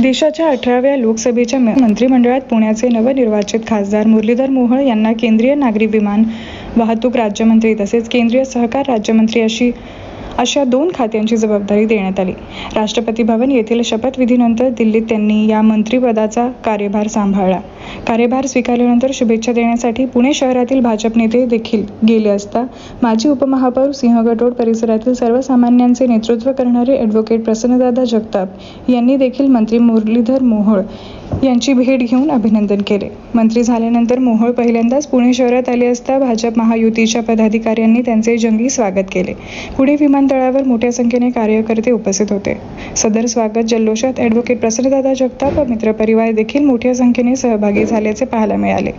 देशाच्या 18व्या लोकसभेच्या मंत्रिमंडळात पुण्याचे नवनिर्वाचित खासदार मुरलीधर मोहोळ यांना केंद्रीय नागरी विमान वाहतूक राज्यमंत्री तसेच केंद्रीय सहकार राज्यमंत्री अशा 2 खात्यांची जबाबदारी देण्यात आली. राष्ट्रपती भवन येथील शपथविधीनंतर दिल्लीत त्यांनी या मंत्रिपदाचा कार्यभार सांभाळला. कार्यभार स्वीकारल्यानंतर शुभेच्छा देण्यासाठी पुणे शहरातील भाजप नेते देखील गेले असता माजी उपमहापौर सिंहगड रोड परिसरातील सर्वसामान्यांचे नेतृत्व करणारे ॲडव्होकेट प्रसन्नदादा जगताप यांनी देखील मंत्री मुरलीधर मोहोळ यांची भेट घेऊन अभिनंदन केले. मंत्री झाल्यानंतर मोहोळ पहिल्यांदाच पुणे शहरात आले असता भाजप महायुतीच्या पदाधिकाऱ्यांनी त्यांचे जंगी स्वागत केले. पुणे विमानतळावर मोठ्या संख्येने कार्यकर्ते उपस्थित होते. सदर स्वागत जल्लोषात ॲडव्होकेट प्रसन्नदादा जगताप व मित्रपरिवार देखील मोठ्या संख्येने सहभागी झाल्याचे पाहायला मिळाले.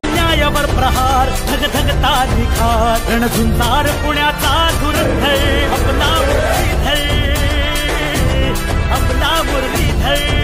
न्यायावर प्रहार धगधगता निखार रणझुंजार पुण्याचा धुरंधर आपला मुरलीधर